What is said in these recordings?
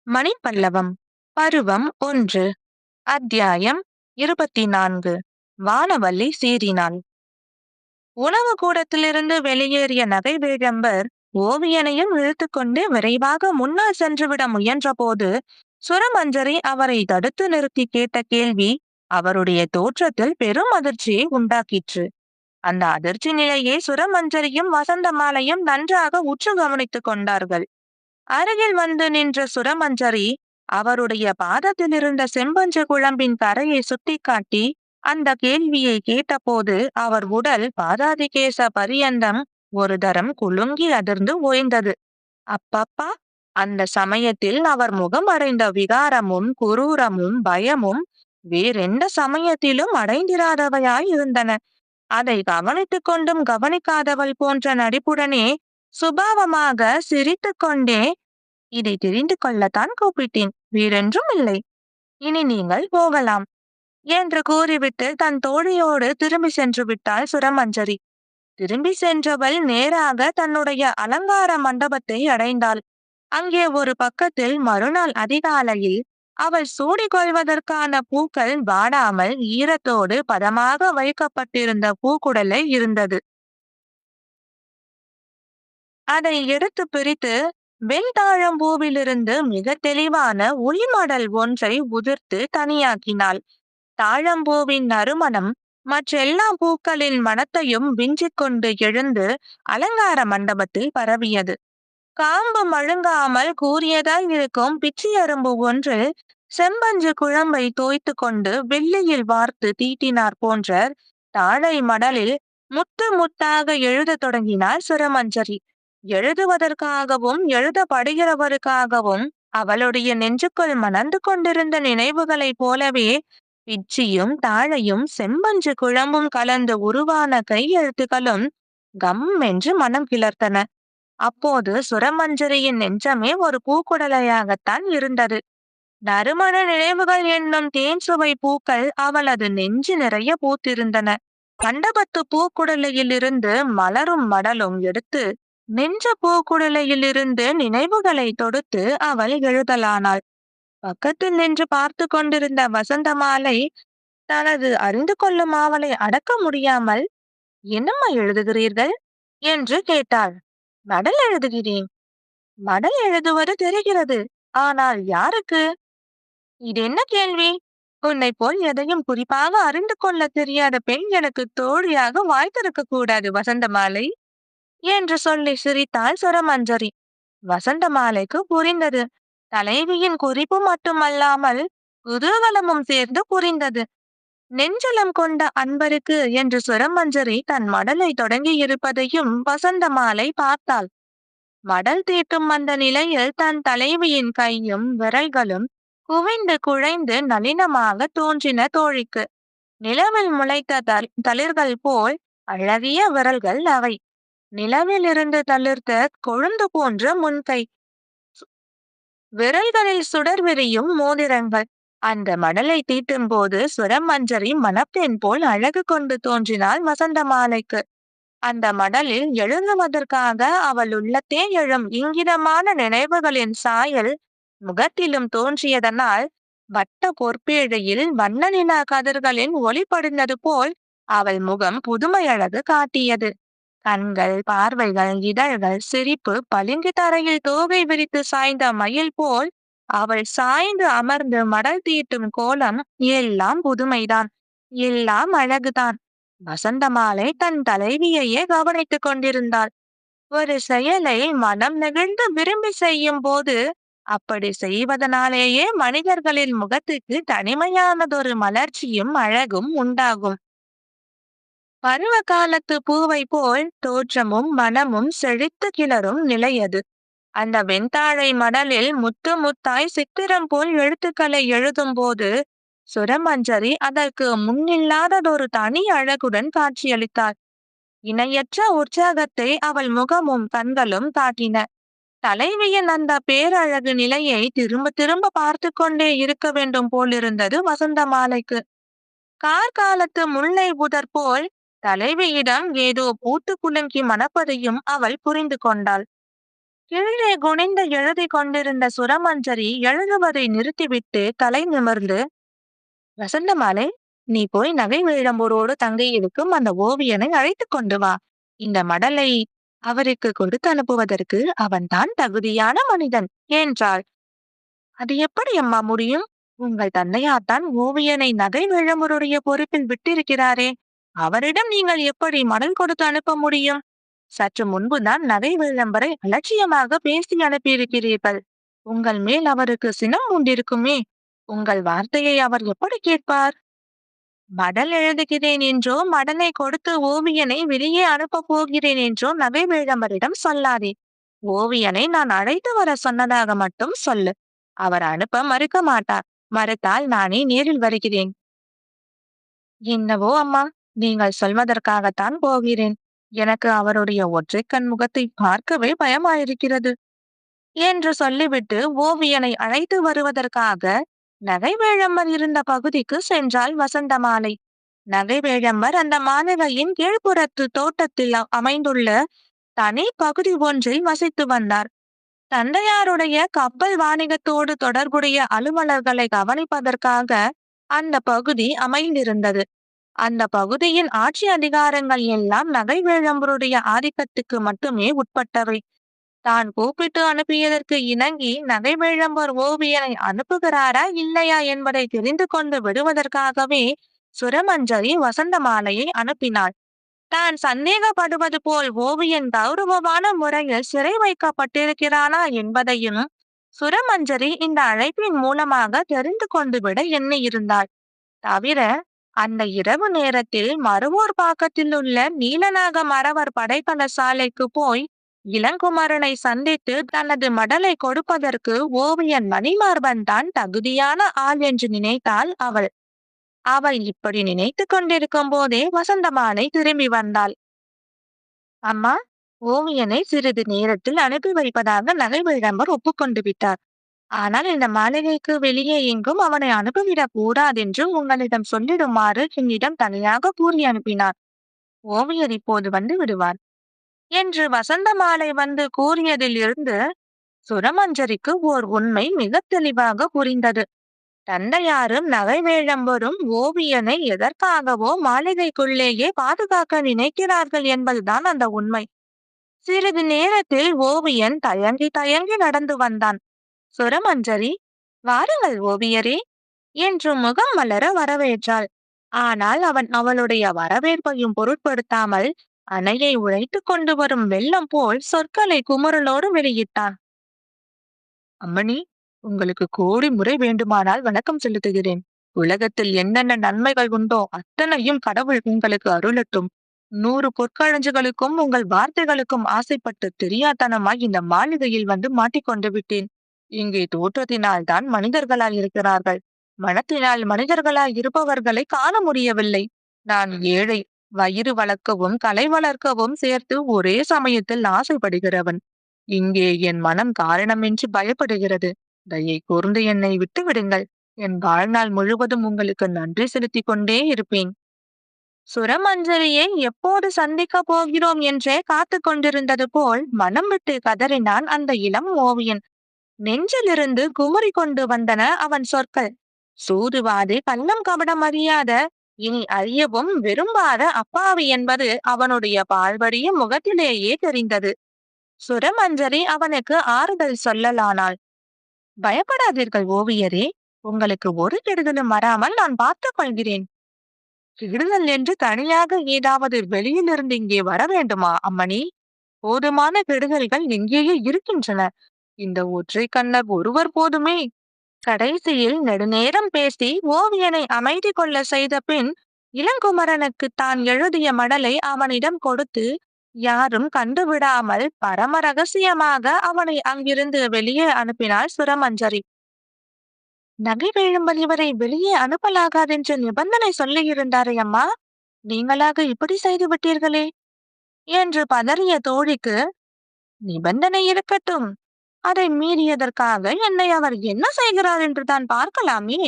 மணிப்பல்லவம் பருவம் 1 அத்தியாயம் 24 வானவல்லி சீறினாள். உணவு கூடத்திலிருந்து வெளியேறிய நகை வேழம்பர் ஓவியனையும் இழுத்துக்கொண்டு விரைவாக முன்னால் சென்றுவிட முயன்றபோது சுரமஞ்சரி அவரை தடுத்து நிறுத்தி கேட்ட கேள்வி அவருடைய தோற்றத்தில் பெரும் அதிர்ச்சியை உண்டாக்கிற்று. அந்த அதிர்ச்சி நிலையை சுரமஞ்சரியும் வசந்தமாலையும் நன்றாக உற்று கவனித்துக் கொண்டார்கள். அருகில் வந்து நின்ற சுரமஞ்சரி அவருடைய பாதத்தில் இருந்த செம்பஞ்சு குழம்பின் கரையை சுட்டிக்காட்டி அந்த கேள்வியை கேட்டபோது அவர் உடல் பாதாதிகேச பரியந்தம் ஒரு தரம் குலுங்கி அதிர்ந்து ஓய்ந்தது. அப்பப்பா! அந்த சமயத்தில் அவர் முகம் அடைந்த விகாரமும் குரூரமும் பயமும் வேறெந்த சமயத்திலும் அடைந்திராதவையாய் இருந்தன. அதை கவனித்துக் கொண்டும் கவனிக்காதவள் போன்ற நடிப்புடனே சுபாவமாக சிரித்துக் கொண்டே, இதை தெரிந்து கொள்ளத்தான் கூப்பிட்டேன், வேறென்றும் இல்லை. இனி நீங்கள் போகலாம் என்று கூறிவிட்டு தன் தோழியோடு திரும்பி சென்று விட்டாள் சுரமஞ்சரி. திரும்பி சென்றவள் நேராக தன்னுடைய அலங்கார மண்டபத்தை அடைந்தாள். அங்கே ஒரு பக்கத்தில் மறுநாள் அதிகாலையில் அவள் சூடிக்கொள்வதற்கான பூக்கள் வாடாமல் ஈரத்தோடு பதமாக வைக்கப்பட்டிருந்த பூக்குடலை இருந்தது. அதை எடுத்து பிரித்து வெண்தாழம்பூவிலிருந்து மிக தெளிவான ஒளிமடல் ஒன்றை உதிர்த்து தனியாக்கினாள். தாழம்பூவின் நறுமணம் மற்றெல்லா பூக்களின் மணத்தையும் விஞ்சிக் கொண்டு எழுந்து அலங்கார மண்டபத்தில் பரவியது. காம்பு மழுங்காமல் கூரியதாய் இருக்கும் பிச்சி அரும்பு ஒன்று செம்பஞ்சு குழம்பை தோய்த்து கொண்டு வெள்ளியில் வார்த்து தீட்டினார் போன்ற தாழை மடலில் முத்து முத்தாக எழுதத் தொடங்கினார் சுரமஞ்சரி. எழுதுவதற்காகவும் எழுதப்படுகிறவருக்காகவும் அவளுடைய நெஞ்சுக்குள் மணந்து கொண்டிருந்த நினைவுகளைப் போலவே பிச்சியும் தாழையும் செம்பஞ்சு குழம்பும் கலந்து உருவான கையெழுத்துகளும் கம் என்று மனம் கிளர்த்தன. அப்போது சுரமஞ்சரியின் நெஞ்சமே ஒரு பூக்குடலையாகத்தான் இருந்தது. நறுமண நினைவுகள் என்னும் தேன் சுவை பூக்கள் அவளது நெஞ்சு நிறைய பூத்திருந்தன. மண்டபத்து பூக்குடலையிலிருந்து மலரும் மடலும் எடுத்து நெஞ்ச பூக்குடலையிலிருந்து நினைவுகளை தொடுத்து அவள் எழுதலானாள். பக்கத்தில் நின்று பார்த்து கொண்டிருந்த வசந்தமாலை தனது அறிந்து கொள்ளும் ஆவலை அடக்க முடியாமல், என்னம்மா எழுதுகிறீர்கள் என்று கேட்டாள். மடல் எழுதுகிறேன். மடல் எழுதுவது தெரிகிறது, ஆனால் யாருக்கு? இது என்ன கேள்வி? உன்னை போல் எதையும் குறிப்பாக அறிந்து கொள்ள தெரியாத பெண் எனக்கு தோழியாக வாய்த்திருக்க கூடாது வசந்தமாலை என்று சொல்லி சிரித்தாள் சுரமஞ்சரி. வசந்தமாலைக்கு புரிந்தது. தலைவியின் குறிப்பு மட்டுமல்லாமல் குதூகலமும் சேர்ந்து புரிந்தது. நெஞ்சலம் கொண்ட அன்பருக்கு என்று சுரமஞ்சரி தன் மடலை தொடங்கி இருப்பதையும் வசந்தமாலை பார்த்தாள். மடல் தீட்டும் அந்த நிலையில் தன் தலைவியின் கையும் விரல்களும் குவிந்து குழைந்து நளினமாக தோன்றின தோழிக்கு. நிலவில் முளைத்த தளிர்கள் போல் அழகிய விரல்கள் அவை. நிலவில் இருந்து தளிர்த்த கொழுந்து போன்ற முன்கை, விரல்களில் சுடர் விரியும் மோதிரங்கள். அந்த மடலை தீட்டும் போது சுரமஞ்சரி மணப்பெண் போல் அழகு கொண்டு தோன்றினாள் வசந்தமாலைக்கு. அந்த மடலில் எழுதுவதற்காக அவள் உள்ளத்தே எழும் இங்கிதமான நினைவுகளின் சாயல் முகத்திலும் தோன்றியதனால் வட்ட பொற்பேழையில் வண்ண நிலா கதிர்களின் ஒளி படிந்தது போல் அவள் முகம் புதுமை அழகு காட்டியது. கண்கள், பார்வைகள், இதழ்கள், சிரிப்பு, பளிங்கு தரையில் தோகை விரித்து சாய்ந்த மயில் போல் அவள் சாய்ந்து அமர்ந்து மடல் தீட்டும் கோலம் எல்லாம் புதுமைதான், எல்லாம் அழகுதான். வசந்தமாலை தன் தலைவியையே கவனித்துக் கொண்டிருந்தாள். ஒரு செயலை மனம் நெகிழ்ந்து விரும்பி செய்யும் போது அப்படி செய்வதனாலேயே மனிதர்களின் முகத்துக்கு தனிமையானதொரு மலர்ச்சியும் அழகும் உண்டாகும். பருவ காலத்து பூவை போல் தோற்றமும் மனமும் செழித்து கிளரும் நிலையது. அந்த வெண்தாழை மடலில் முத்து முத்தாய் சித்திரம் போல் எழுத்துக்களை எழுதும் போது சுரமஞ்சரி அதற்கு முன்னில்லாததொரு தனி அழகுடன் காட்சியளித்தாள். இணையற்ற உற்சாகத்தை அவள் முகமும் கண்களும் காட்டின. தலைவியின் அந்த பேரழகு நிலையை திரும்ப திரும்ப பார்த்து கொண்டே இருக்க வேண்டும் போலிருந்தது வசந்தமாலைக்கு. கார்காலத்து முல்லை புதர் போல் தலைவியிடம் ஏதோ பூத்து குலுங்கி மணப்பதையும் அவள் புரிந்து கொண்டாள். கீழே குனிந்து எழுதி கொண்டிருந்த சுரமஞ்சரி எழுதுவதை நிறுத்திவிட்டு தலை நிமிர்ந்து, வசந்தமாலே, நீ போய் நகை வேழம்பூரோடு தங்கை இருக்கும் அந்த ஓவியனை அழைத்துக் கொண்டு வா. இந்த மடலை அவருக்கு கொடுத்து அனுப்புவதற்கு அவன்தான் தகுதியான மனிதன் என்றாள். அது எப்படி அம்மா முடியும்? உங்கள் தந்தையார்தான் ஓவியனை நகை வேழம்பூருடைய பொறுப்பில் விட்டிருக்கிறாரே. அவரிடம் நீங்கள் எப்படி மடல் கொடுத்து அனுப்ப முடியும்? சற்று முன்புதான் நகை வேழம்பரை அலட்சியமாக பேசி அனுப்பியிருக்கிறீர்கள். உங்கள் மேல் அவருக்கு சினம் உண்டிருக்குமே. உங்கள் வார்த்தையை அவர் எப்படி கேட்பார்? மடல் எழுதுகிறேன் என்றோ, மடலை கொடுத்து ஓவியனை வெளியே அனுப்பப் போகிறேன் என்றோ நகை வேழம்பரிடம் சொல்லாதே. ஓவியனை நான் அழைத்து வர சொன்னதாக மட்டும் சொல்லு. அவர் அனுப்ப மறுக்க மாட்டார். மறுத்தால் நானே நேரில் வருகிறேன். என்னவோ அம்மா, நீங்கள் சொல்வதற்காகத்தான் போகிறேன். எனக்கு அவருடைய ஒற்றைக்கண் முகத்தை பார்க்கவே பயமாயிருக்கிறது என்று சொல்லிவிட்டு ஓவியனை அழைத்து வருவதற்காக நகைவேழம்பர் இருந்த பகுதிக்கு சென்றாள் வசந்தமாலை. நகைவேழம்பர் அந்த மாளிகையின் கீழ்ப்புறத்து தோட்டத்தில் அமைந்துள்ள தனி பகுதி ஒன்றில் வசித்து வந்தார். தந்தையாருடைய கப்பல் வாணிகத்தோடு தொடர்புடைய அலுவலர்களை கவனிப்பதற்காக அந்த பகுதி அமைந்திருந்தது. அந்த பகுதியின் ஆட்சி அதிகாரங்கள் எல்லாம் நகைவேழம்பருடைய ஆதிக்கத்துக்கு மட்டுமே உட்பட்டவை. தான் கூப்பிட்டு அனுப்பியதற்கு இணங்கி நகைவேழம்பர் ஓவியனை அனுப்புகிறாரா இல்லையா என்பதை தெரிந்து கொண்டு விடுவதற்காகவே சுரமஞ்சரி வசந்தமாலையை அனுப்பினாள். தான் சந்தேகப்படுவது போல் ஓவியன் கௌரவமான முறையில் சிறை வைக்கப்பட்டிருக்கிறானா என்பதையும் சுரமஞ்சரி இந்த அழைப்பின் மூலமாக தெரிந்து கொண்டு விட எண்ணியிருந்தாள். தவிர அந்த இரவு நேரத்தில் மருவூர் பாக்கத்தில் உள்ள நீலநாக மறவர் படைக்கல சாலைக்கு போய் இளங்குமரனை சந்தித்து தனது மடலை கொடுப்பதற்கு ஓவியன் மணிமார்பன் தான் தகுதியான ஆள் என்று நினைத்தாள் அவள். அவள் இப்படி நினைத்து கொண்டிருக்கும் போதே வசந்தமாலை திரும்பி வந்தாள். அம்மா, ஓவியனை சிறிது நேரத்தில் அனுப்பி வைப்பதாக நகை விளம்பர் ஒப்புக்கொண்டு விட்டார். ஆனால் இந்த மாளிகைக்கு வெளியே எங்கும் அவனை அனுப்பிவிடக் கூடாதென்று உங்களிடம் சொல்லிடுமாறு என்னிடம் தனியாக கூறி அனுப்பினார். ஓவியர் இப்போது வந்து விடுவார் என்று வசந்தமாலை வந்து கூறியதில் இருந்து சுரமஞ்சரிக்கு ஓர் உண்மை மிக தெளிவாக புரிந்தது. தந்தையாரும் நகைவேழம்பரும் ஓவியனை எதற்காகவோ மாளிகைக்குள்ளேயே பாதுகாக்க நினைக்கிறார்கள் என்பதுதான் அந்த உண்மை. சிறிது நேரத்தில் ஓவியன் தயங்கி தயங்கி நடந்து வந்தான். சுரமஞ்சரி, வாருங்கள் ஓவியரே என்று முகம் மலர வரவேற்றாள். ஆனால் அவன் அவளுடைய வரவேற்பையும் பொருட்படுத்தாமல் அணையை உழைத்து கொண்டு வரும் வெள்ளம் போல் சொற்களை குமுறலோடு வெளியிட்டான். அம்மணி, உங்களுக்கு கோடி முறை வேண்டுமானால் வணக்கம் செலுத்துகிறேன். உலகத்தில் என்னென்ன நன்மைகள் உண்டோ அத்தனையும் கடவுள் உங்களுக்கு அருளட்டும். 100 பொற்களஞ்சுகளுக்கும் உங்கள் வார்த்தைகளுக்கும் ஆசைப்பட்டு தெரியாதனமாய் இந்த மாளிகையில் வந்து மாட்டிக்கொண்டு விட்டேன். இங்கே தோற்றத்தினால் தான் மனிதர்களாய் இருக்கிறார்கள். மனத்தினால் மனிதர்களாய் இருப்பவர்களை காண முடியவில்லை. நான் ஏழை, வயிறு வளர்க்கவும் கலை வளர்க்கவும் சேர்த்து ஒரே சமயத்தில் ஆசைப்படுகிறவன். இங்கே என் மனம் காரணமின்றி பயப்படுகிறது. தயை கூர்ந்து என்னை விட்டு விடுங்கள். என் வாழ்நாள் முழுவதும் உங்களுக்கு நன்றி செலுத்திக் கொண்டே இருப்பேன். சுரமஞ்சரியை எப்போது சந்திக்க போகிறோம் என்றே காத்து கொண்டிருந்தது போல் மனம் விட்டு கதறினான் அந்த இளம் ஓவியன். நெஞ்சிலிருந்து குமுறி கொண்டு வந்தன அவன் சொற்கள். சூதுவாது கள்ளம் கபடம் அறியாத, இனி அறியவும் விரும்பாத அப்பாவி என்பது அவனுடைய பால்வடியும் முகத்திலேயே தெரிந்தது. சுரமஞ்சரி அவனுக்கு ஆறுதல் சொல்லலானாள். பயப்படாதீர்கள் ஓவியரே, உங்களுக்கு ஒரு கெடுதலும் வராமல் நான் பார்த்துக் கொள்கிறேன். கெடுதல் என்று தனியாக ஏதாவது வெளியிலிருந்து இங்கே வர வேண்டுமா அம்மணி? போதுமான கெடுதல்கள் எங்கேயே இருக்கின்றன. இந்த ஒற்றை கண்ணர் ஒருவர் போதுமே. கடைசியில் நெடுநேரம் பேசி ஓவியனை அமைதி கொள்ள செய்த பின் இளங்குமரனுக்கு தான் எழுதிய மடலை அவனிடம் கொடுத்து யாரும் கண்டுவிடாமல் பரம ரகசியமாக அவனை அங்கிருந்து வெளியே அனுப்பினாள் சுரமஞ்சரி. நகை வேழும்பல் இவரை வெளியே அனுப்பலாகாதென்று நிபந்தனை சொல்லியிருந்தாரே அம்மா, நீங்களாக இப்படி செய்து விட்டீர்களே என்று பதறிய தோழிக்கு, நிபந்தனை இருக்கட்டும், அதை மீறியதற்காக என்னை அவர் என்ன செய்கிறார் என்று தான் பார்க்கலாமே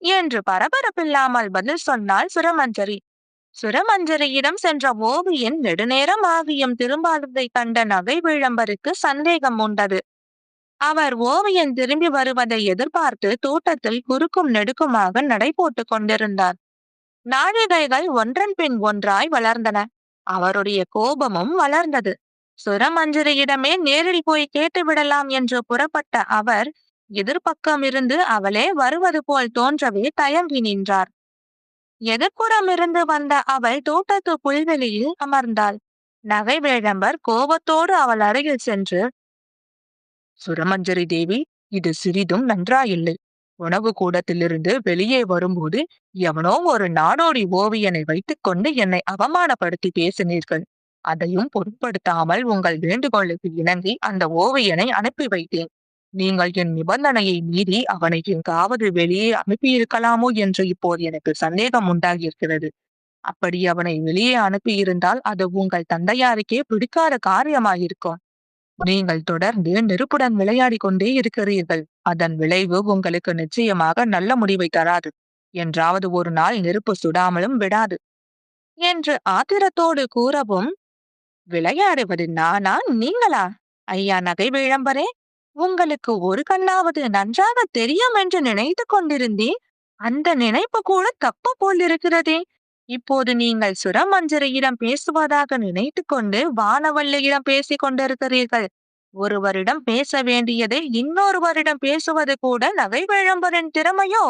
என்று பரபரப்பில்லாமல் பதில் சொன்னாள் சுரமஞ்சரி. சுரமஞ்சரியிடம் சென்ற ஓவியன் நெடுநேரம் ஆகியும் திரும்பாததை கண்ட நகை விளம்பருக்கு சந்தேகம் உண்டது. அவர் ஓவியன் திரும்பி வருவதை எதிர்பார்த்து தோட்டத்தில் குறுக்கும் நெடுக்குமாக நடை போட்டுக் கொண்டிருந்தார். நாழிகைகள் ஒன்றன் பின் ஒன்றாய் வளர்ந்தன. அவருடைய கோபமும் வளர்ந்தது. சுரமஞ்சரியிடமே நேரில் போய் கேட்டுவிடலாம் என்று புறப்பட்ட அவர் எதிர்பக்கமிருந்து அவளே வருவது போல் தோன்றவே தயங்கி நின்றார். எதிர்ப்புறமிருந்து வந்த அவள் தோட்டத்து புல்வெளியில் அமர்ந்தாள். நகை வேழம்பர் கோபத்தோடு அவள் அருகில் சென்று, சுரமஞ்சரி தேவி, இது சிறிதும் நன்றாயில்லை. உணவு கூடத்திலிருந்து வெளியே வரும்போது எவனோ ஒரு நாடோடி ஓவியனை வைத்துக்கொண்டு என்னை அவமானப்படுத்தி பேசினீர்கள். அதையும் பொருட்படுத்தாமல் உங்கள் வேண்டுகோளுக்கு இணங்கி அந்த ஓவியனை அனுப்பி வைத்தேன். நீங்கள் என் நிபந்தனையை மீறி அவனை எங்காவது வெளியே அனுப்பியிருக்கலாமோ என்று இப்போது எனக்கு சந்தேகம் உண்டாகியிருக்கிறது. அப்படி அவனை வெளியே அனுப்பியிருந்தால் அது உங்கள் தந்தையாருக்கே பிடிக்காத காரியமாயிருக்கும். நீங்கள் தொடர்ந்து நெருப்புடன் விளையாடி கொண்டே இருக்கிறீர்கள். அதன் விளைவு உங்களுக்கு நிச்சயமாக நல்ல முடிவை தராது. என்றாவது ஒரு நாள் நெருப்பு சுடாமலும் விடாது என்று ஆத்திரத்தோடு கூறவும், விளையாடுவது நானா நீங்களா? ஐயா நகை விளம்பரே, உங்களுக்கு ஒரு கண்ணாவது நன்றாக தெரியும் என்று நினைத்து கொண்டிருந்தேன். அந்த நினைப்பு கூட தப்பு போலிருக்கிறதே. இப்போது நீங்கள் சுரமஞ்சரியிடம் பேசுவதாக நினைத்து கொண்டு வானவல்லியிடம் பேசிக் கொண்டிருக்கிறீர்கள். ஒருவரிடம் பேச வேண்டியதை இன்னொருவரிடம் பேசுவது கூட நகை விளம்பரின் திறமையோ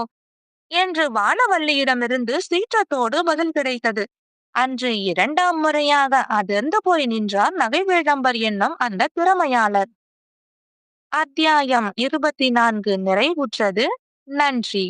என்று வானவல்லியிடமிருந்து சீற்றத்தோடு பதில் கிடைத்தது. அன்று இரண்டாம் முறையாக அதிர்ந்து போய் நின்றார் நகை விளம்பர் என்னும் அந்த திறமையாளர். அத்தியாயம் 24 நிறைவுற்றது. நன்றி.